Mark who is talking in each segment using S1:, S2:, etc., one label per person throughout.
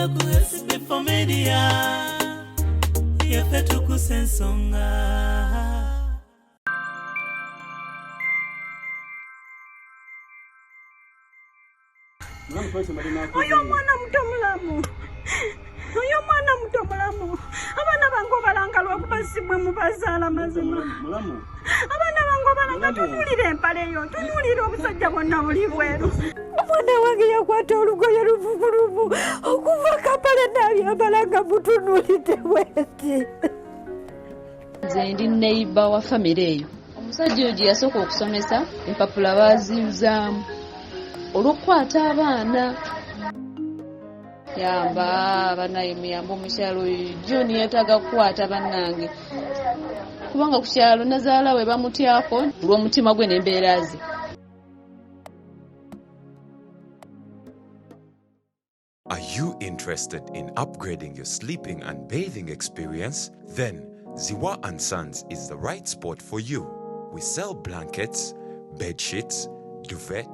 S1: Wanga ku SB4 Media. Yefe Tuggussa Enssonga.
S2: Oyo mwana muto Mulamu. Oyo mwana muto Mulamu. Abana bango balanga lwakubasibwe mu bazaala mazima.
S3: Mulamu.
S2: Abana bango balanga tunulire empale yo, tunulire obusajja bwonna buli bweru. Omwana wange yakwata olugoye luvuguluvu okuva kapale nabyambalaga butunulidde bweti.
S4: Nze ndi neighbor wa family eyo. Omusajja oyo gye yasooka okusomesa empapula baaziyuzaamu olw'okukwata abaana. Yamba banaye muyamba omukyalo oyo John yeetaaga kukwata bannange kubanga ku kyalo nazaala we bamutyako olw'omutima gwe n'embeera ze.
S5: Are you interested in upgrading your sleeping and bathing experience? Then Ziwa & Sons is the right spot for you. We sell blankets, bed sheets, duvet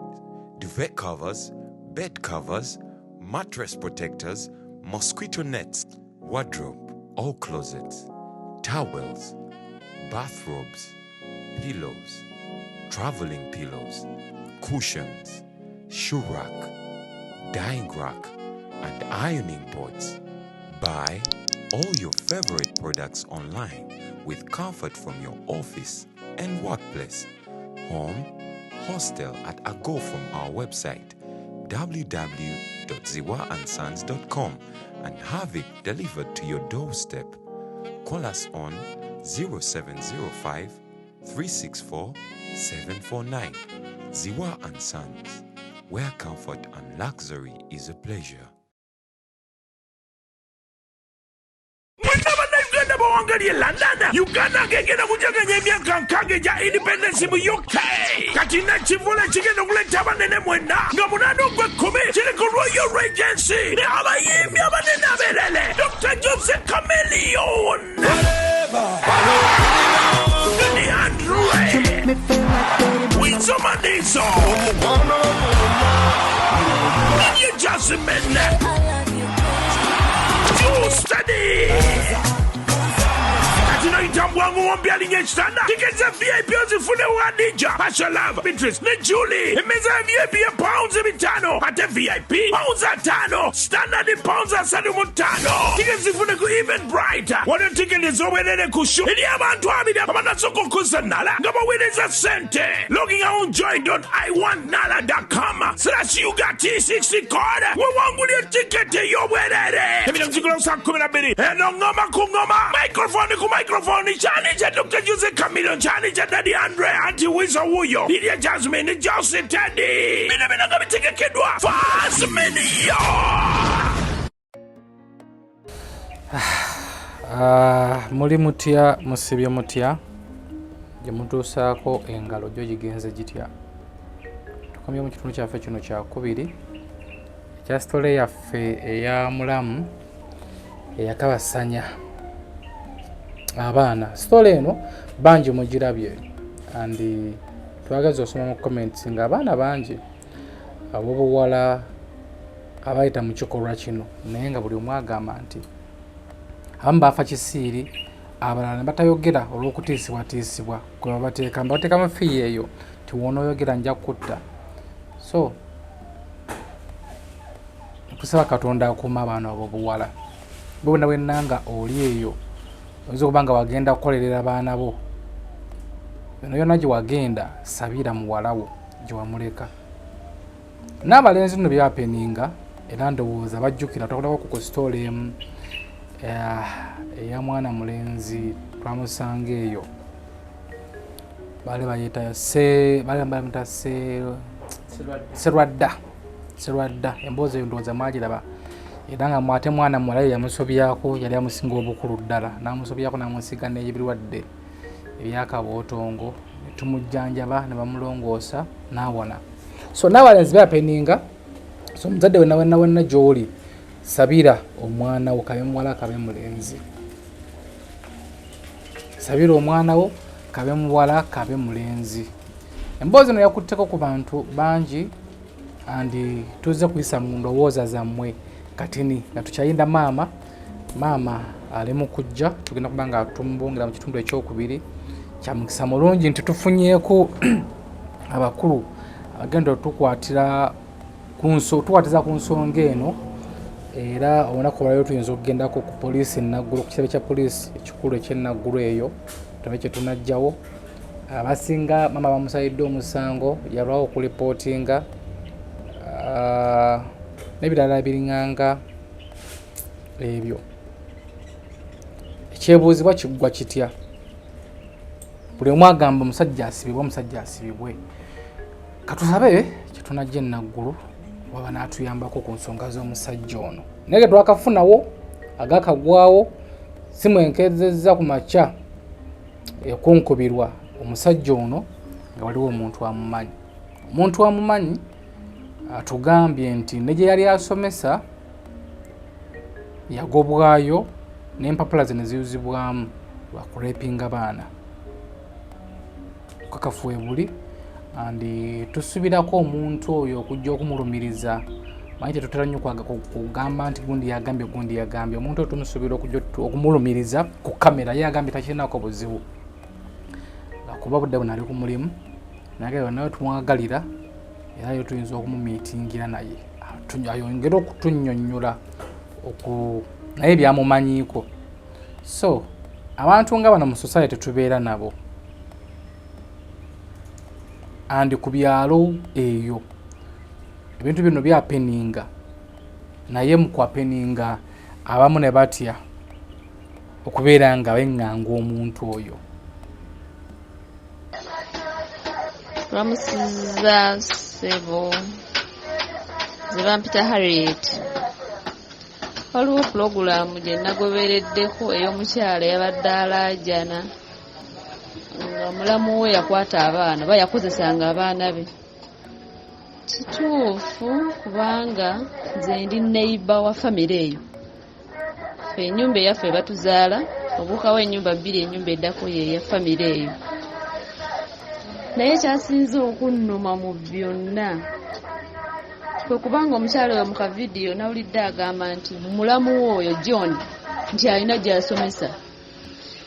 S5: covers, bed covers, mattress protectors, mosquito nets, wardrobe, all closets, towels, bathrobes, pillows, traveling pillows, cushions, shoe rack, dyeing rack, and ironing boards. Buy all your favorite products online with comfort from your office and workplace, home, hostel at a go from our website www.ziwaansons.com and have it delivered to your doorstep. Call us on 0705 364 749. Ziwa & Sons, where comfort and luxury is a pleasure.
S6: Uganda gegenda kujaganya emyaka nkaaga egya independence mu UK. Kati nakivula kigenda okuleeta abanene mwenna nga munaana ogw'ekkumi kiri ku Royal Regency ne abayimbi abanene abeerere Dr. Joseph Chameleon ne Andre Winsomanizo New Jasmine Too Steady Itambwangu wambialinye ekitanda tiketi VIP ozifune wadija Pasha Love Beatrice ne Julie emeza VIP ya pounds 5 ate VIP pounds 5 standard pounds 35 tiketi zifune ku Even Brighter wano tiketi ez'obwerere ku show eri abantu abiri abanasoka okuza nala nga baweereza sente logging on join.iwannala.com/UGT60 code wewangulye tiketi ey'obwerere ebiro nzigula saa 12 eno ngoma ku ngoma microphone ku microphone chani cha Dr. Joseph Chameleon chani cha Daddy Andre Auntie Wiza Wuyo Lydia Jasmine Josie Teddy mina ngabitegekedwa Fast Media.
S3: Muli mutya musibye mutya gye mutuusaako engalo gyo gigenze gitya. Tukomye mu kitundu kyaffe kino kyakubiri ekya sitole yaffe eya Mulamu eyakabasanya abaana. Sitole eno bangi mugirabye and twagaza osoma mu comments nga abaana bangi ab'obuwala abayita mu kikolwa kino naye nga buli omu agamba nti abamu baafa kisiiri abalala ne batayogera olw'okutiisibwatiisibwa kwe babateekamu fii eyo tiwoonoyogera nja kutta. So tusaba Katonda akuuma abaana ab'obuwala bwonna bwennanga oli eyo oyinza okuba nga wagenda kukolerera abaana bo eno yonna gye wagenda sabira muwalawo gye wamuleka. N'abalenzi nno byapeninga era ndowooza bajjukira twakolako ku sitole emu eya mwana mulenzi twamusanga eyo baali bayita Serwadda emboozi eyo ndowooza mwagiraba era nga mwate mwana muwala yamusobyako yali amusinga obukulu ddala n'amusobyako n'amusiga n'ebirwadde ebyakabootongo ne tumujjanjaba ne bamulongoosa n'awona. So n'abalenzi byapeninga. So muzadde wenna gy'oli sabira omwana wo kabe muwala kabe mulenzi. Sabira omwana wo kabe muwala kabe mulenzi. Emboozi eno yakutteko ku bantu bangi andi tuze kuyisa mu ndowooza zammwe katini nga tukyayinda maama ali mu kujja tugenda kuba nga tumumbongera mu kitundu ekyokubiri. Kya mukisa mulungi nti tufunyeeko abakulu agenda otukwatiza ku nsonga eno, era olunaku olwaleero tuyinza okugendako ku poliisi Naggulu, ku kitebe kya poliisi ekikulu eky'Enaggulu eyo tulabe kye tunajjawo. Abasinga maama bamusayidde omusango yalwawo okulipootinga n'ebirala biringanga ebyo. Ekyebuuzibwa kiggwa kitya? Buli omu agamba omusajja asibibwe. Katusabe kyetunajja Naggulu waba n'atuyambako ku nsonga z'omusajja ono. Naye twakafunawo agakagwawo simwenkezezza ku makya ekunkubirwa omusajja ono nga waliwo omuntu amumanyi atugambye nti ne gye yali asomesa yagobwayo n'empapula ze ne ziyuzibwamu lwakurepinga baana. Kakafuwe buli andi tusubirako omuntu oyo okujja okumulumiriza. Manyi tetutera nnyo kugamba nti gundi yagambye. Omuntu oyo tumusubira okujja okumulumiriza ku kamera ye agambye takirinako buzibu. Kuba budde buno ali ku mulimu naye nawe tumwagalira era yo tuyinza okumumiitingira naye ayongera okutunnyonnyola naye byamumanyiiko. So abantu nga bano mu society tubeera nabo, andi ku byalo eyo ebintu bino byapeninga, naye mu kwapeninga abamu ne batya okubeera nga beŋŋanga omuntu oyo.
S4: Ramusiza Sebo Zebampita Harriet. Waliwo pulogulaamu gye nagobereddeko ey'omukyala yabadde alaajana nga mulamu we yakwata abaana yakozesanga abaana be. Kituufu kubanga nze ndi neighbor wa famire eyo. Ennyumba eyaffe batuzaala obuukawo ennyumba bbiri, ennyumba eddako ye ya famire eyo. Naye kyasinze okunnuma mu byonna kwe kubanga omukyala oyo mu kavidiyo nawulidde agamba nti mulamu oyo John nti alina gy'asomesa.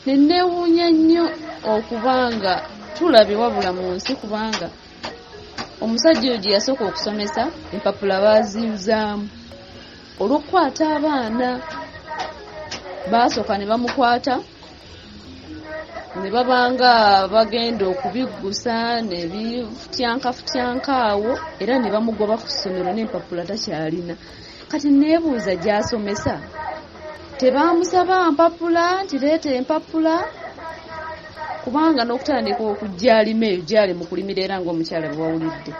S4: Ne neewuunya nnyo okubanga tulabye wabula mu nsi, kubanga omusajja oyo gye yasooka okusomesa empapula baaziyuzaamu olw'okukwata abaana. Baasooka ne bamukwata ne babanga bagenda okubiggusa ne bifutyanka awo, era ne bamugoba ku ssomero n'empapula takyalina. Kati neebuuza gy'asomesa tebaamusaba mpapula nti leeta empapula, kubanga n'okutandika okujja alima eyo gyali mu kulimira era ng'omukyala bwe wawulidde.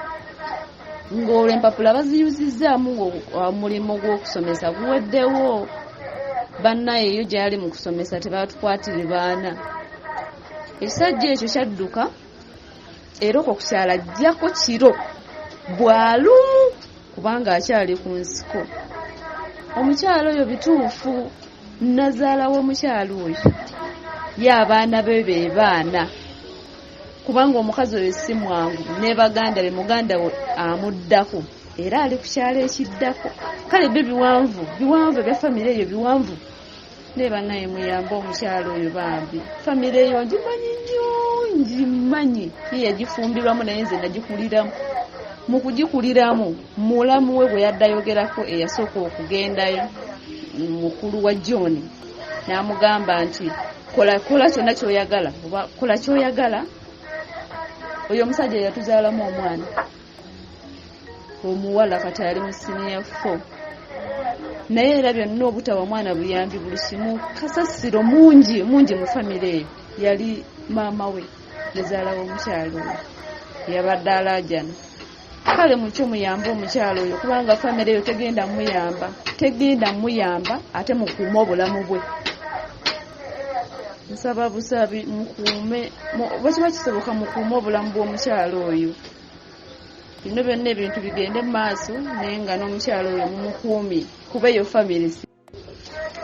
S4: Ng'olwo empapula baziyuzizzaamu ng'omulimu gw'okusomesa guweddewo. Bannaye eyo gyali mu kusomesa tebaatukwatire baana. Ekisajja ekyo kyadduka era okwo kukyala ajjako kiro bwalumu kubanga akyali ku nsiko. Omukyala oyo bituufu nazaala w'omukyala oyo ye abaana be baana, kubanga omukazi oyo si mwangu ne baganda be muganda we amuddako era ali ku kyalo ekiddako. Kale byo biwanvu ebya famire eyo biwanvu. Ne bannaye muyamba omukyalo oyo bambi. Famire eyo ngimanyi nnyo, ngimanyi. Ye yagifumbirwamu naye nze nagikuliramu. Mu kugikuliramu mulamu we bwe yaddayogerako eyasooka okugendayo mukulu wa John n'amugamba nti kola kyonna ky'oyagala, oba kola ky'oyagala. Oyo omusajja yatuzaalamu omwana omuwala kati ali mu senior 4, naye era byonna obutawa mwana buyambi buli kimu. Kasasiro mungi mu famire eyo. Yali maama we yazaala w'omukyalo oyo yabadde alaajana. Kale mukyo muyamba omukyalo oyo kubanga famire eyo tegenda muyamba ate mukuume obulamu bwe. Nsaba busabi mukuume bwe kiba kisoboka mukuume obulamu bw'omukyalo oyo. Bino byonna ebintu bigende mu maaso naye nga n'omukyalo oyo mumukuumi kuba eyo famire.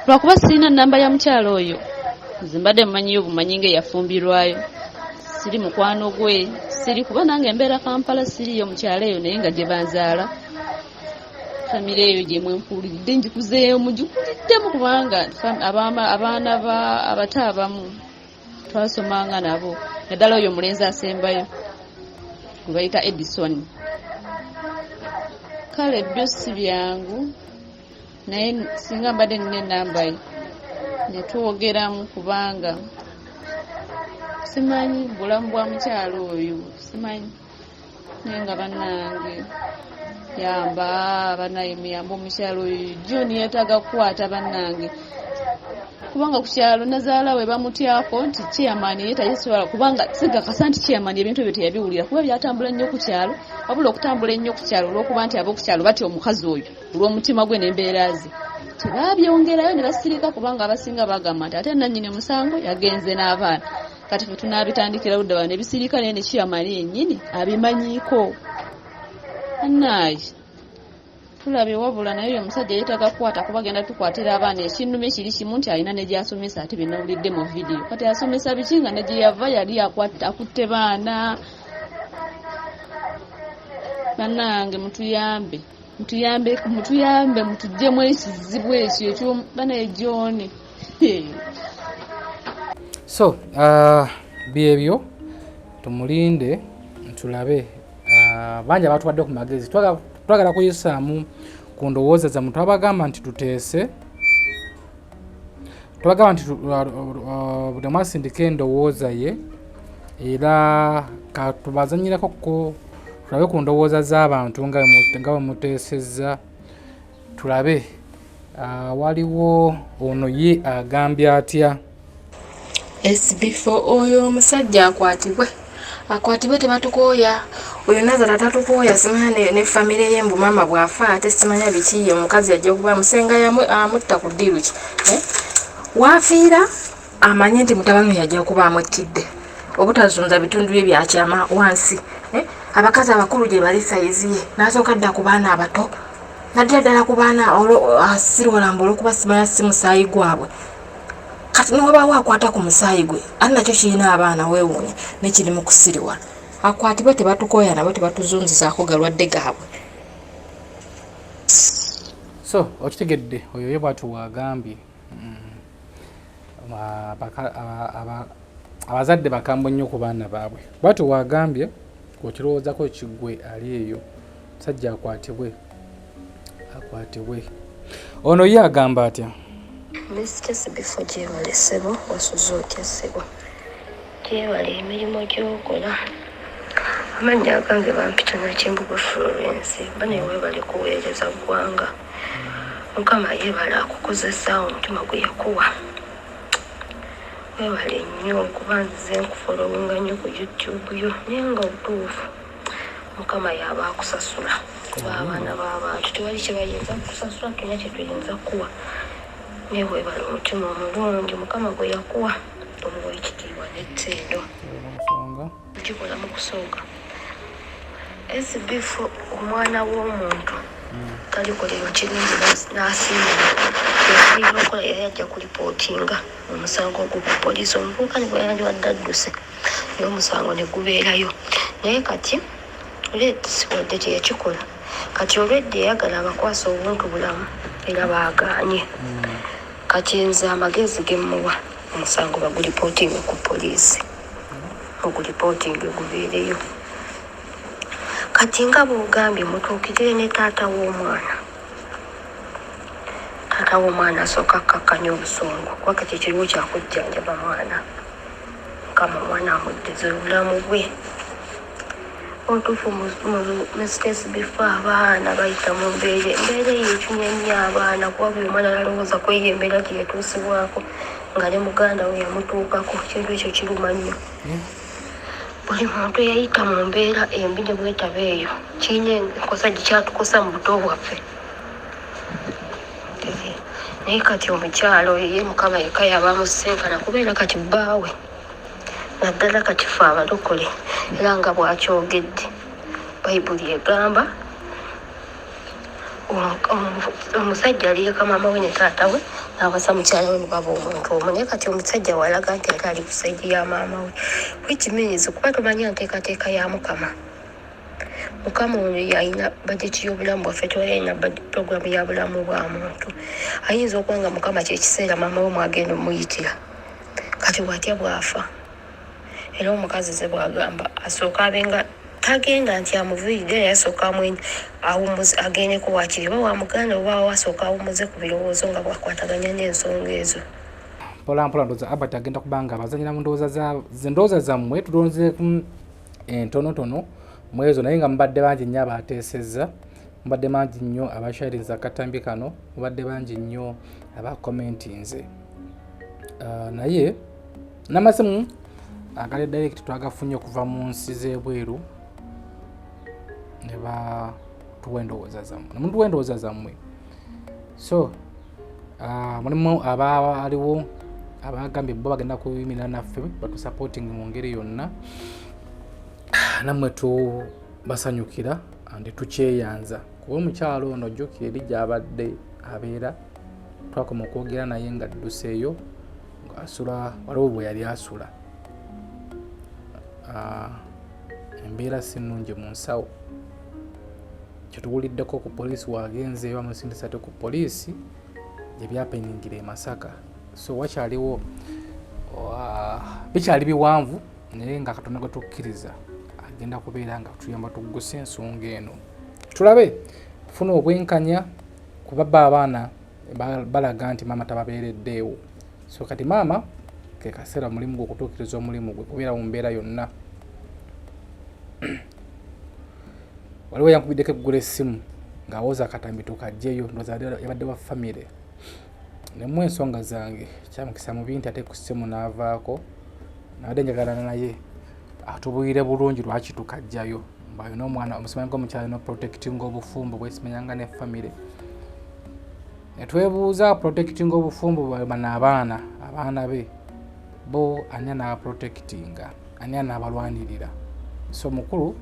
S4: Lwakuba sirina nnamba ya mukyalo oyo, nze mbadde mmanyiyo bumanyi ng'eyafumbirwayo. Siri mukwano gwe, siri kuba nange embeera Kampala siriyo mukyalo eyo naye nga gye banzaala. famire eyo gye mwenkuulidde njikuzeeyo mugikuliddemu kubanga abaana abato abamu twasomanga nabo naddala oyo omulenzi asembayo gwe bayita Edison. Kale byo si byangu naye singa mbadde nina enamba ye ne twogeramu kubanga simanyi bulamu bwa mukyalo oyo simanyi naye nga bannange yamba banayimuyamba omukyalo oyo John yetaaga kukwata bannange kubanga ku kyalo nazaala we bamutyako nti chairman ye tayisobola kubanga sigakasa nti chairman ebintu ebyo teyabiwulira kuba byatambula nnyo ku kyalo wabula okutambula ennyo ku kyalo olw'okuba nti ab'oku kyalo batya omukazi oyo olw'omutima gwe n'embeera ze tebabyongerayo ne basirika kubanga abasinga bagamba nti ate nannyini musango yagenze n'abaana kati fe tunaabitandikira ludda bano ne bisirika naye ne chairman yennyini abimanyiiko annaye tulabye wabula naye omusajja yeetaaga kukwata kuba genda tukwatira abaana ekinnuma ekiri kimu nti alina ne gy'asomesa ate binawulidde mu vidiyo kati asomesa biki nga ne gye yava yali akutte baana. Bannange mutuyambe mutuggyemu ekizibu ekyo ekyobana ejooni.
S3: So byebyo tumulinde tulabe bangi abatubadde ku magezi twagala kuyisaamu ku ndowooza zammwe twabagamba nti tuteese twabagamba nti buli omu asindika endowooza ye era katubazanyirako tulabe ku ndowooza z'abantu nga bwe muteesezza tulabe waliwo ono ye agambye atya.
S7: SB4 oyo omusajja akwatibwe tebatukooya oyo nazala tatukooya simanya ne famire ye mbu mama bwafa ate simanya biki ye omukazi ajja okuba musenga amutta ku ddiru ki waafiira amanye nti mutabani yajja kuba amuttidde obutazunza bitundu bye byakyama wansi abakazi abakulu gye bali sayizi ye n'asooka dda ku baana abato naddira ddala ku baana asirwalamba olwokuba simanya si musaayi gwabwe kati n'obaawo akwata ku musaayi gwe ate nakyo kirina abaana weewuunya nekiri mu kusiriwa akwatibwe tebatukooya nabo tebatuzunzizaako galwadde gaabwe.
S3: So okitegedde oyo ye bwatu waagambye abazadde bakambwe nnyo ku baana baabwe bwatu waagambye okirowoozako kiggwe ali eyo musajja akwatibwe ono ye agamba atya.
S8: Mr. Sb4 gyebale ssebo wasuze otya ssebo gyebale emirimu gy'okola amannya agange bampita Nakimbugu Florence bane weebale kuweereza ggwanga Mukama yeebale akukozesa omutima gwe yakuwa weebale nnyo kuba nzize nkufolowinga nnyo ku YouTube yo naye nga obutuufu Mukama yaaba akusasula kuba abaana b'abantu tewali kye bayinza kukusasula tulina kye tuyinza kuwa naye weebale omutima omulungi Mukama gwe yakuwa omuwa ekitiibwa n'ettendo okikola mu kusooka. SB4 omwana w'omuntu talikolero kirungi n'asiimira kyekirina okola yali ajja kulipootinga omusango ogwo ku poliisi omuvubuka gwe yali wadde adduse naye omusango ne gubeerayo naye kati olwedde wadde kye yakikola kati olwedde eyagala abakwasa obuntu bulamu era baagaanye kati nze amagezi ge mmuwa omusango bagulipootinga ku poliisi ogulipootinga gubeereyo kati nga bw'ogambye mutuukirire ne taata w'omwana asooka akkakkanya obusungu kuba kati ekiriwo kyakujjanjaba mwana Mukama omwana amuddeze obulamu bwe otuufu Mr. Sb4 abaana bayita mu embeera yeekyunya nnyo abaana kuba buli omwana alowooza ku eyo embeera gye yatuusibwako nga ne muganda we yamutuukako ekintu ekyo kiruma nnyo buli muntu eyayita mu mbeera embi ne bwetaba eyo kirina enkosa gye kyatukosa mu buto bwaffe naye kati omukyalo ye Mukama yekka yabamusenkana kubeera kati bbaawe naddala kati ffe abalokole era nga bwakyogedde bayibuli egamba omusajja aliyeka maama we ne taata we n'abasa mukyala we ne baba omuntu omu naye kati omusajja walaga nti ate ali ku sayidi ya maama we which means kuba tomanya nteekateeka ya Mukama mukama ono yalina bajeti y'obulamu bwaffe tolina puroguramu ya bulamu bwa muntu ayinza okuba nga mukama kyekiseera maama we mwagenda omuyitira kati watya bwafa era omukazi ze bwagamba asooka abenga tagenda nti amuviirire yasooka agendeko wakiri oba wamuganda oba wasooka awumuze ku birowoozo nga bwakwataganya n'ensonga ezo.
S3: Mpolampola ndowooza Albert agenda kubanga abazanyira mu ndowooza zammwe tulonzeeku entonotono mu ezo naye nga mubadde bangi nnyo abateesezza, mubadde bangi nnyo abashariza akatambi kano, mubadde bangi nnyo abakomentinze. Naye n'amasimu agali direct twagafunye okuva mu nsi z'ebweru ne batuwa endowooza zammwe. Ne mutuwa endowooza zammwe. So mulimu aliwo abagambye bo bagenda kuyimira naffe batusupporting mu ngeri yonna. Namwe tubasanyukira andi tukyeyanza kuba omukyalo ono jjukira eri gy'abadde abeera twakoma okwogera naye nga dduseeyo ng'asula waliwo bwe yali asula. Embeera si nnungi mu nsawo. Kyetuwuliddeko ku poliisi wagenzeeyo amusindisa te ku poliisi gye byapeningira e Masaka. So wakyaliwo bikyali biwanvu naye nga Katonda gwe tukkiriza agenda kubeera nga tuyamba Tuggussa Enssonga eno. Tulabe tufuna obwenkanya ku baba abaana balaga nti maama tababeereddeewo. So kati maama ke kaseera mulimu gwe okutuukiriza omulimu gwe kubeera mu mbeera yonna. Waliwo yankubiddeko eggula essimu ng'awoza akatambi tukajjeyo ndowooza yabadde wa famire. Nemu ensonga zange kyamukisa mu binti ate ku ssimu n'avaako nabadde njagalana naye atubuulire bulungi lwaki tukajjayo mbalina omwana omusimanyi ng'omukyala no protecting obufumbo bwesimanyanga ne famire. Ne twebuuza protecting obufumbo bwana abaana be bo ani anaabaprotectinga ani anaabalwanirira. So mukulu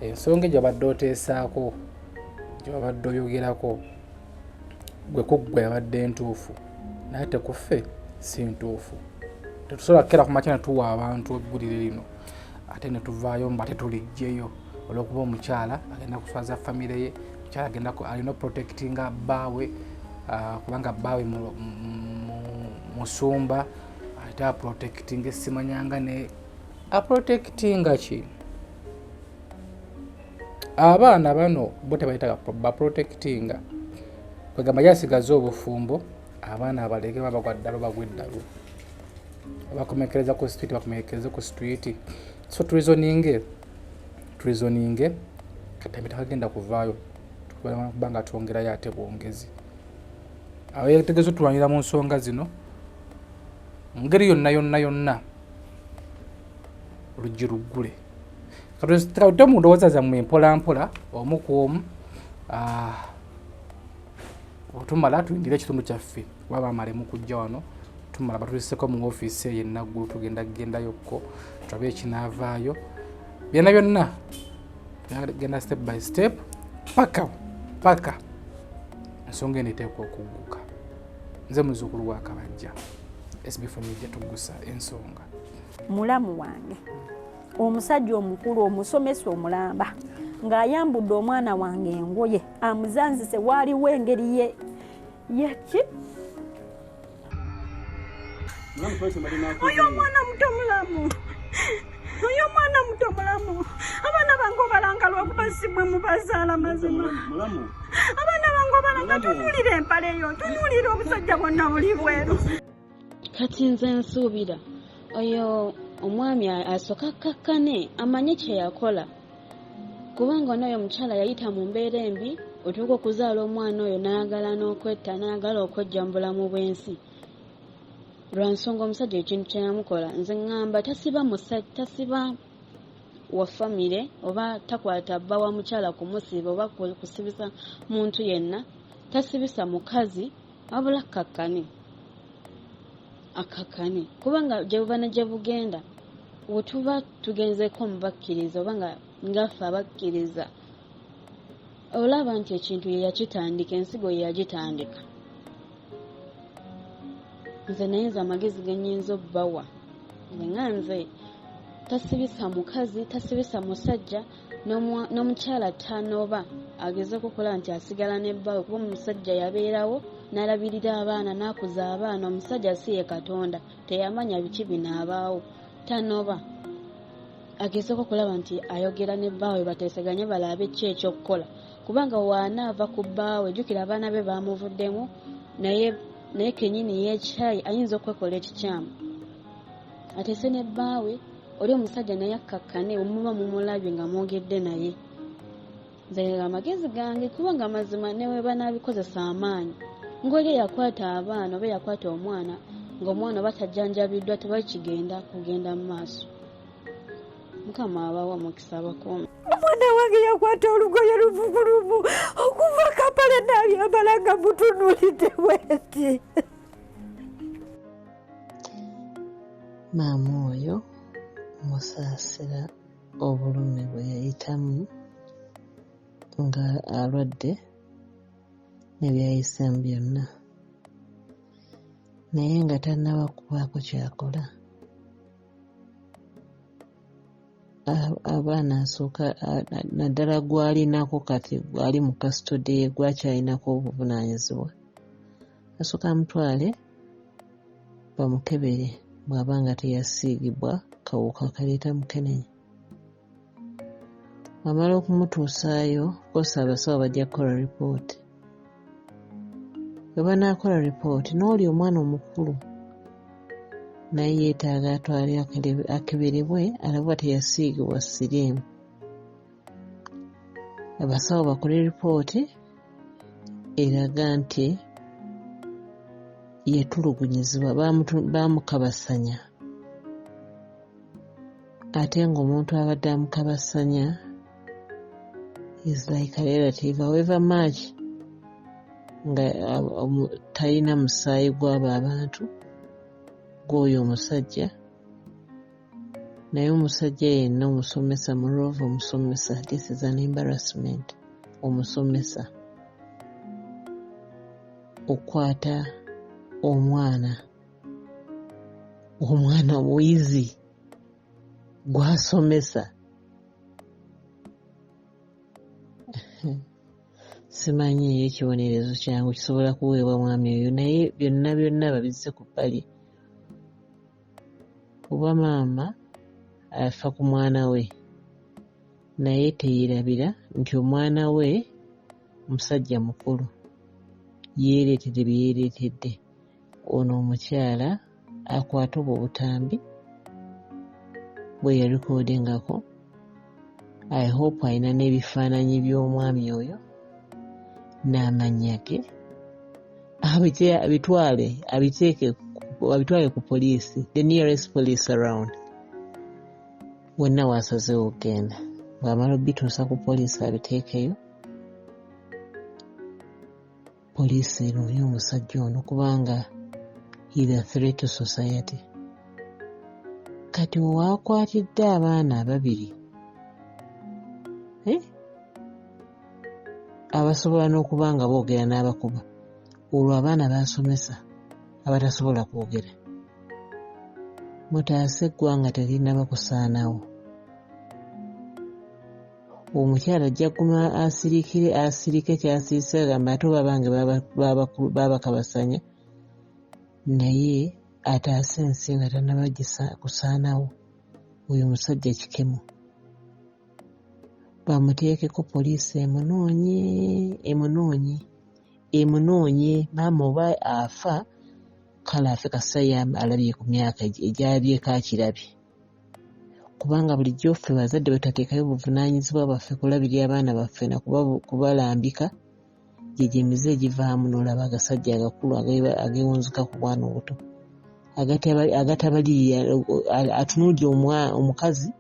S3: ensonga gye wabadde oteesaako gye wabadde oyogerako gwe kuggwe yabadde ntuufu naye tekuffe si ntuufu. Tetusobola kukera ku makya ne tuwa abantu eggulire lino ate ne tuvaayo mba tetulijjeyo olw'okuba omukyala agenda kuswaza famire ye, omukyala agenda alina protectinga bbaawe kubanga bbaawe musumba ate aprotectinga essimanyanga ne aprotectinga ki. Abaana bano bo tebayitaga baprotectinga kwegamba yasigaza obufumbo abaana abaleke babagwa ddalo bagwa eddalo bakomekereza ku street bakomekereza ku street. So reasoning katambi takagenda kuvaayo tukubanga twongerayo ate bwongezi awo yetegeeza otulwanira mu nsonga zino mu ngeri yonna oluggi luggule. Kati mu ndowooza zammwe mpolampola omu ku omu otumala tuyingire ekitundu kyaffe kuba bamalemu kujja wano tumala batuliseko mu ofiisi eyo enaggulu tugendayokko tulabe ekinaavaayo byonna genda step by step paka ensonga eno eteekwa okugguka. Nze muzzukulu wa Kabajja, SB4 Media, Tuggussa Enssonga.
S2: Mulamu wange omusajja omukulu omusomesa omulamba ng'ayambudde omwana wange engoye amuzanzise waaliwo engeri yeki oyo omwana muto mulamu abaana bange obalanga lwakuba simwe mubazaala mazima abaana bange obalanga tunuulira empale eyo tunuulira obusajja bwonna buli bweru.
S4: Kati nze nsuubira oyo omwami asooka kakkane amanye kye yakola kubanga onoyo omukyala yayita mu mbeera embi otuuka okuzaala omwana oyo n'ayagala n'okwetta n'ayagala okwejja mu bulamu bw'ensi. Lwa nsonga omusajja ekintu kye yamukola nze ŋŋamba tasiba wa famire oba takwata bba wa mukyala kumusiba oba kusibisa muntu yenna, tasibisa mukazi wabula akakkane kubanga gye buba ne gye bugenda we tuba tugenzeko mu bakkiriza oba ngaffe abakkiriza olaba nti ekintu ye yakitandika, ensigo ye yagitandika. Nze nayinza amagezi ge nnyinza obbawa nga nze tasibisa mukazi tasibisa musajja n'omukyala tanoba ageze kukola nti asigala ne bbaawe kuba omusajja yabeerawo n'alabirira abaana n'akuza abaana. Omusajja si ye Katonda, teyamanya biki binaabaawo. Tanoba agezeeko okulaba nti ayogera ne bbaawe bateeseganye balabe ki ekyokukola, kubanga waanaava ku bbaawe jjukira abaana be baamuvuddemu, naye kennyini y'ekyayi ayinza okwekola ekikyamu. Ateese ne bbaawe, oli omusajja naye akkakkane omuba mumulabye nga mwogedde naye. Nze amagezi gange kubanga mazima ne bwe banaabikozesa amaanyi, ng'oli eyakwata abaana oba eyakwata omwana ng'omwana oba tajjanjabiddwa tebakigenda kugenda mu maaso. Mukama abawa mukisa abakuumi.
S2: Omwana wange yakwata olugoye luvuguluvu okuva Kampala n'abyambala nga mutunuulidde bweti.
S9: Maama oyo musaasira obulumi bwe yayitamu nga alwadde ne byayisemu byonna, naye nga tannaba kubaako kyakola. Abaana asooka naddala gw'alinako kati gwali mu kasitode ye gwakyalinako obuvunaanyizibwa, asooka amutwale bamukebere bw'aba nga teyasiigibwa kawuka kaleeta mukenenya. Wamala okumutuusaayo kosa abasawo bajja kukola ripooti. Bwe banaakola ripooti n'oli omwana omukulu naye yeetaaga atwale akeberebwe alabwa teyasiigibwa siriimu. Abasawo bakole ripooti eraga nti yatulugunyizibwa, baamukabasanya. Ate ng'omuntu abadde amukabasanya is like a relative, however much nga talina musaayi gw'abo abantu gw'oyo omusajja, naye omusajja yenna omusomesa mu love omusomesa, this is an embarrassment. Omusomesa okwata omwana muyizi gw'asomesa. Simanyi ekibonerezo kyangu kisobola kuweebwa mwami oyo, naye byonna babizze ku bbali. Kuba maama afa ku mwana we, naye teyeerabira nti omwana we musajja mukulu, yeereetedde bye yeereetedde. Ono omukyala akwata obwo obutambi bwe yarikoodingako. I hope alina n'ebifaananyi by'omwami oyo n'amannya ge, abitwale ku poliisi, the nearest police around. Wonna waasazeewo okgenda, bw'amala obituusa ku poliisi abiteekeyo, poliisi enoonye omusajja ono kubanga he is a threat to society. Kati waakwatidde abaana ababiri abasobola n'okuba nga boogera n'abakuba, olwo abaana basomesa abatasobola kwogera. Mutaase eggwanga terinaaba kusaanawo. Omukyala ajja kuguma asirike kyasirise agamba ate babange babakabasanya, naye ataase ensi nga tannaba kusaanawo. Oyo musajja kikemu. Bamuteekeko poliisi emunoonye. Maama oba afa kale afe kasaya alabye ku myaka egyabyeko akirabye, kubanga bulijjo ffe bazadde betateekayo obuvunaanyizibwa baffe kulabirira abaana baffe na kubalambika. Gyegyo emize egivaamu n'olaba agasajja agakulu agewunzuka ku bwana obuto agatabalirira, atunuulira omukazi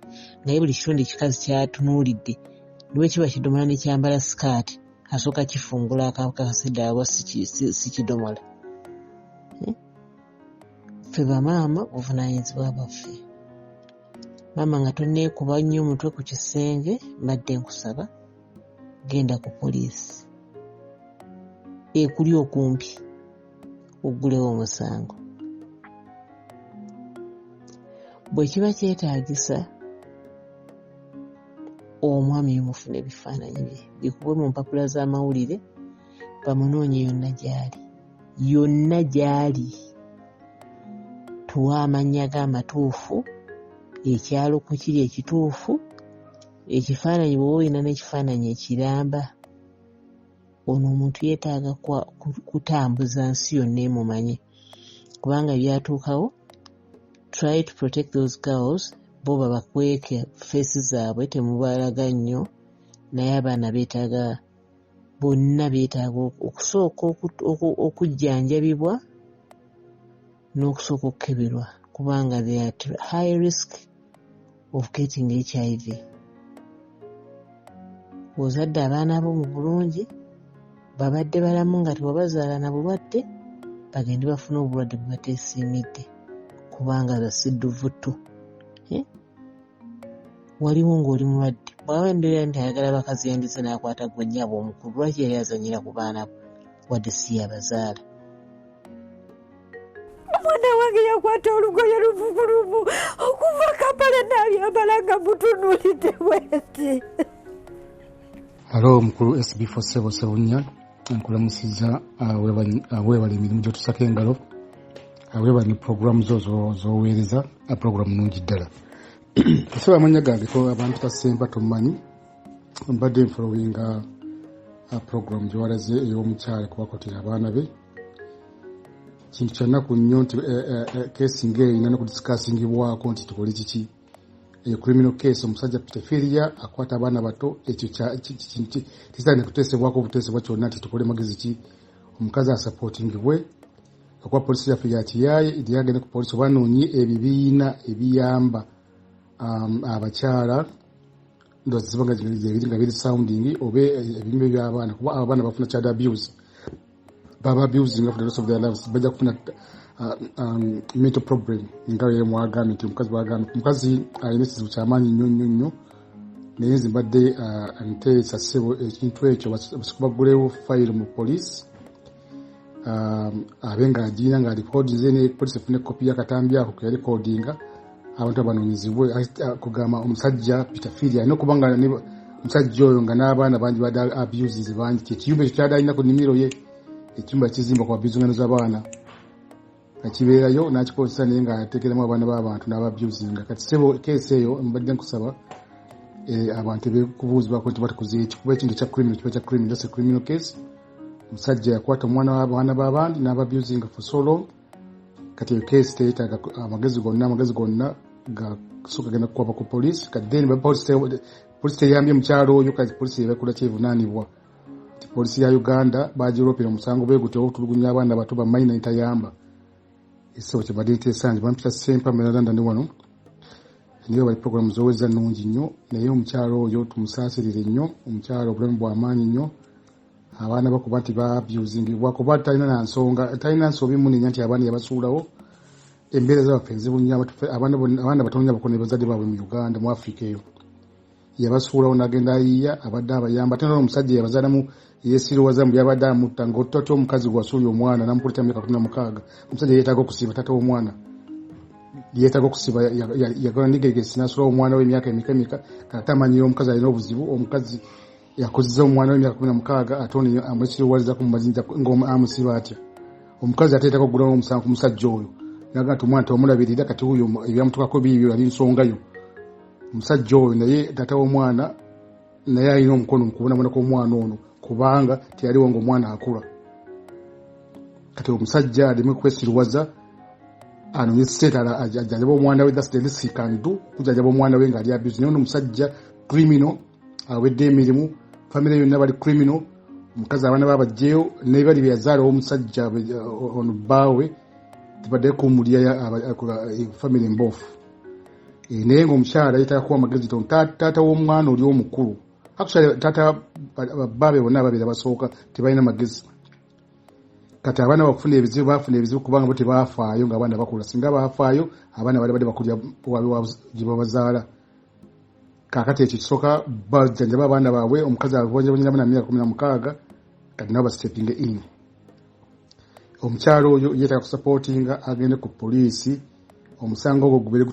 S9: naye buli kitonde ekikazi kyatunuulidde. Niwe kiba kidomola ne kyambala sikaati, asooka kifungula akasedde aba si kidomola. Ffe bamaama buvunaanyizibwa baffe. Maama nga tonneekuba nnyo omutwe ku kisenge, mbadde nkusaba genda ku poliisi ekuli okumpi oggulewo omusango. Bwe kiba kyetaagisa omwami mufune ebifaananyi bye bikubwe mu mpapula z'amawulire bamunoonye yonna gy'ali tuwa amannya g'amatuufu ekyalo ku kiri ekituufu ekifaananyi bw'oba olina n'ekifaananyi ekiramba ono omuntu yeetaaga kutambuza nsi yonna emumanye kubanga byatuukawo try to protect those girls bo babakweke feesi zaabwe temubalaga nnyo naye abaana bonna beetaaga okusooka okujjanjabibwa n'okusooka okukeberwa kubanga they are at high risk of getting HIV. Ozadde abaana bo mu bulungi babadde balamu nga tewabazaala na bulwadde bagende bafune obulwadde bwe bateesiimidde kubanga basidduvutu. Waliwo ng'oli mulwadde bw'aba endeera nti ayagala bakazi yandize n'akwata gwe nnyabo omukulu lwaki yali azanyira ku baana wadde si yabazaala.
S2: Omwana wange yakwata olugoye luvuguluvu okuva Kampala n'abyambala nga mutunuulidde bweti.
S3: Halo mukulu SB4 Selector nkulamusiza weebala emirimu gyotusako engalo weebala ne programu z'oweereza programu nungi ddala. Kusaba amanya gange ko abantu tasemba tumanyi mbadde nfolowinga programu gyewalaze ey'omukyala kubakotera abaana be kintu kyanaku nnyo nti keesi ng'erina n'okudisikaasingibwako nti tukole kiki eyo criminal case omusajja Petefilia akwata abaana bato ekyo tisaana kuteesebwako obuteesebwa kyonna nti tukole magezi ki omukazi asapootingibwe okuba polisi yaffe yakiyaaye idyagenda ku polisi banoonye ebibiina ebiyamba abakyala ndozi zibanga nga biri sounding obe ebimbe by'abaana kuba abaana bafuna child abuse baba abusing for the rest of their lives bajja kufuna mental problem nga yeye mwagambye nti omukazi alina ekizibu ky'amaanyi nnyo naye zimbadde nteesa ssebo ekintu ekyo basikubagulewo fayiro mu polisi abe nga agirina nga alikodinze ne polisi efune kopi y'akatambi ako ke yalikodinga abantu abanoonyezebwe kugamba omusajja Petefilia alina okubanga omusajja oyo nga n'abaana bangi badde abuses bangi ekiyumba ekyo kyali alina ku nnimiro ye ekiyumba kizimba ku abusingano z'abaana akibeerayo n'akikozesa naye nga ateekeramu abaana b'abantu n'ababusinga kati sebo keesi eyo mbadde nkusaba abantu bekubuuzibwako nti batukuze ekikuba ekintu ekya criminal kiba kya criminal that's a criminal case omusajja yakwata omwana w'abaana b'abandi n'ababusinga for so long kati eyo keesi teetaaga amagezi gonna gasooka genda kukwaba ku polisi kati then polisi teyambye mukyalo oyo kati polisi yebakola kyevunaanibwa ti polisi ya Uganda bagiroopera omusango beegutya okutulugunya abaana bato bamayina netayamba eso kyebadde nteesanje bampita sempa meralanda ndi wano niyo bali programu z'oweza nnungi nnyo naye omukyalo oyo tumusaasirire nnyo omukyalo obulamu bw'amaanyi nnyo abaana bakuba nti baabusingibwa kuba talina nsobi munenya nti abaana yabasuulawo embeera z'abaffe enzibu nnyo abaana batono nnyo abakona bazadde baabwe mu Uganda mu Africa eyo yabasuulawo n'agenda ayiiya abadde abayamba ate n'omusajja yabazaalamu yeesirowaza mu byabadde amutta ng'otatya omukazi gwasuulya omwana n'amukulita myaka 16 omusajja yeetaaga okusiba taata w'omwana yeetaaga okusiba yagala ndigegesi n'asulawo omwana w'emyaka emika kati amanyira omukazi alina obuzibu omukazi yakozeza omwana w'emyaka 16 ate ono amwesirowalizaku mu mazinja ng'amusiba atya omukazi ateetaaga okugulawo omusango ku musajja oyo naga nti omwana tomulabirira kati huyo ebyamutukako biibyo ali nsongayo omusajja oyo naye taata w'omwana naye alina omukono mu kubonabonako omwana ono kubanga teyaliwo ng'omwana akula kati omusajja aleme kwesirwaza anoonye siteeta ajjanjaba omwana we that's the least he can do kujjanjaba omwana we ng'ali abuse naye ono omusajja criminal awedde emirimu famire yonna bali criminal omukazi abaana babajjeyo naye bali byazaala omusajja ono bbaawe tibadde kumulya famire mboofu naye ng'omukyala yeetaaga kuwa amagezi taata w'omwana oli omukulu actually taata baabe bonna ababiri abasooka tebalina magezi kati abaana bafuna ebizibu kubanga bo tebaafaayo ng'abaana bakula singa baafaayo abaana bali badde bakulya gye babazaala kaakati ekyo kisooka bajjanjaba abaana baabwe omukazi abonyabonyeramu na myaka 16 kati nabo basitepinge in omukyalo oyo yeetaaga kusapootinga agende ku poliisi
S10: omusango ogwo gubere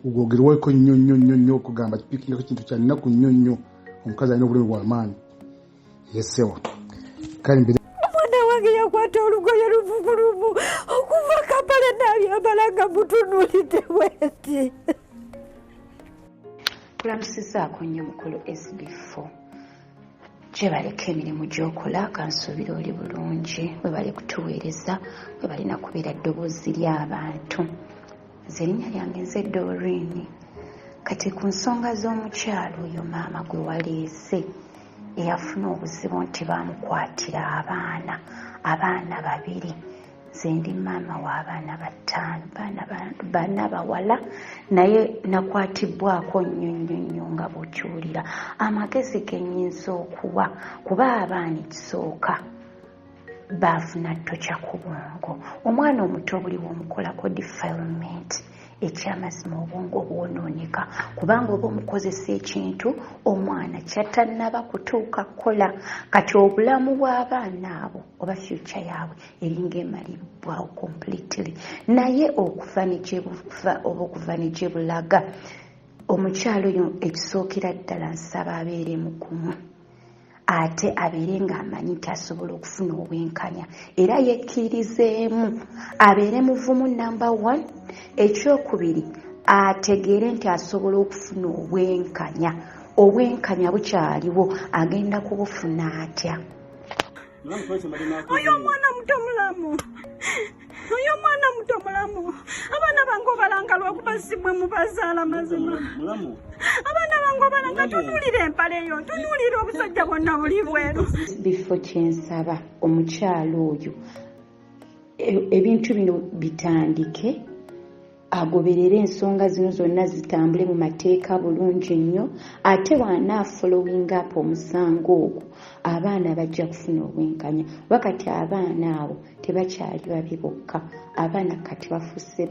S10: gwogerweko nnyo okugamba kipikingako kintu kya nnaku nnyo omukazi alina obulumi bw'amaanyi yesewo kale mbere
S2: omwana wange yakwata olugoye luvuguluvu okuva Kampala n'abyambala nga mutunuulidde bweti.
S11: Tulamusizaako nnyo mukulu SB4 gye baleka emirimu gy'okola kansuubira oli bulungi bwe bali kutuweereza bwe balina kubeera ddoboozi ly'abantu. Nze erinnya lyange nze Doreen. Kati ku nsonga z'omukyalo oyo maama gwe waleese eyafuna obuzibu nti baamukwatira abaana 2. Nze ndi maama w'abaana 5, baana bawala, naye nakwatibwako nnyo nga bw'okiwulira. Amagezi ge nnyinza okuwa kuba abaana ekisooka baafuna ttokya ku bwongo. Omwana omuto buli bw'omukolako defilement ekyamazima obwongo bwonooneka kubanga oba omukozesa ekintu omwana kyatannaba kutuuka kukola. Kati obulamu bw'abaana abo oba future yaabwe eringa emalibwawo completely. Naye okuva ne gye bulaga omukyalo oyo ekisookera ddala nsaba abeere mugumu ate abeere ng'amanyi nti asobola okufuna obwenkanya era yekkirizeemu abeere muvumu number 1. Ekyokubiri ategeere nti asobola okufuna obwenkanya bukyaliwo agenda kubufuna atya.
S2: Oyo omwana muto mulamu abaana bange obalanga lwakuba si bwe mubazaala mazima. Abaana bange obalanga tunuulira empale eyo tunuulira obusajja bwonna buli bweru.
S11: Bifo kyensaba omukyalo oyo ebintu bino bitandike agoberere ensonga zino zonna zitambule mu mateeka bulungi nnyo ate following up omusango ogwo abaana bajja kufuna obwenkanya. Wakati abaana abo tebakyali babi bokka, abaana kati bafuuse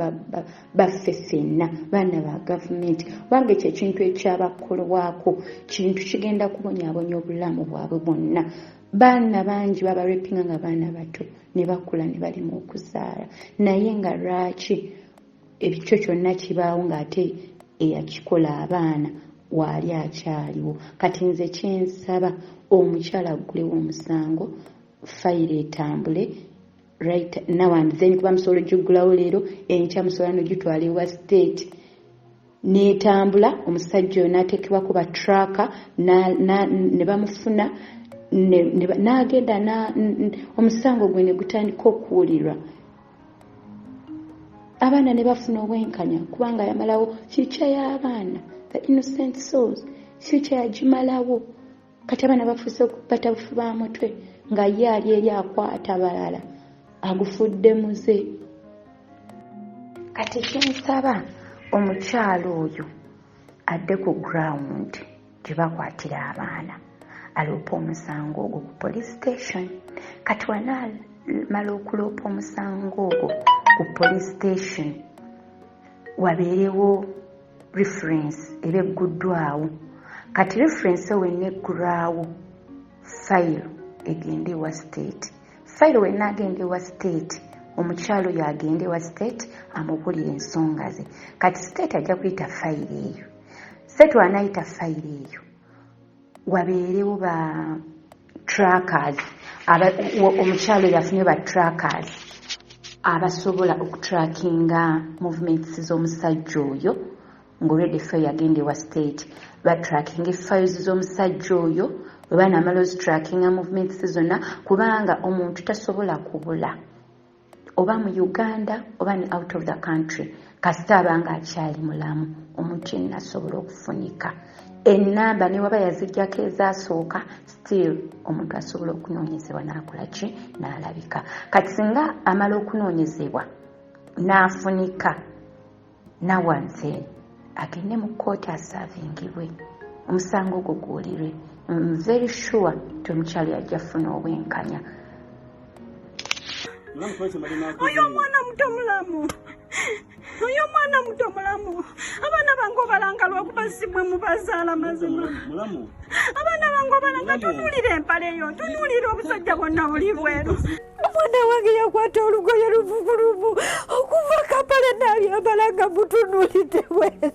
S11: baffe ffenna baana ba gavumenti. Wange kyekintu ekyabakolwako kintu kigenda kubonyaabonya obulamu bwabwe bwonna. Baana bangi baba repinga nga baana bato ne bakula ne bali mu okuzaala naye nga lwaki ekyo kyonna kibaawo ng'ate eyakikola abaana waali akyaliwo. Kati nze kyensaba omukyala aggulewo omusango fayiro etambule right now and then kuba musobola ogiggulawo leero enkya musobola n'ogitwala ewa state n'etambula omusajja oyo n'ateekebwako batraka ne bamufuna n'agenda omusango gwe ne gutandika okuwulirwa. Abaana ne bafuna obwenkanya kubanga yamalawo future y'abaana, the innocent souls, future yagimalawo. Kati abaana bafuuse okupata bufu ba mutwe nga ye ali eri akwata balala agufudde muze. Kati kyensaba omukyalo oyo adde ku ground gye bakwatira abaana aloopa omusango ogwo ku police station. Kati wanaamala okuloopa omusango ogwo ku police station wabeerewo reference eba egguddwawo. Kati reference wenna eggulwawo fayiro egende ewa state. Fayiro wenna agenda ewa state omukyalo oyo agende ewa state amubulira ensonga ze. Kati state ajja kuyita fayiro eyo. State wanaayita fayiro eyo wabeerewo ba trackers omukyalo yafunye ba trackers abasobola okutrackinga movements z'omusajja oyo ng'olwedde fayiro yagenda ewa state batrackinga files z'omusajja oyo bwe banaamala ozitrackinga movements zonna kubanga omuntu tasobola kubula oba mu Uganda oba ne out of the country kasita abanga akyali mulamu omuntu yenna asobola okufunika. Ennamba ne waba yaziggyako ezasooka still omuntu asobola okunoonyezebwa n'akola ki n'alabika. Kati singa amala okunoonyezebwa n'afunika nawanze agende mu kkooti asaavingibwe omusango ogwo gwolirwe. Very sure nti omukyalo yajja funa obwenkanya.
S2: Oyo omwana muto mulamu abaana bange obalanga lwakuba si bwe mubazaala mazima. Abaana bange obalanga tunuulira empale eyo tunuulira obusajja bwonna buli bweru. Omwana wange yakwata olugoye luvuguluvu okuva Kampala n'abyambala nga mutunuulidde bwezi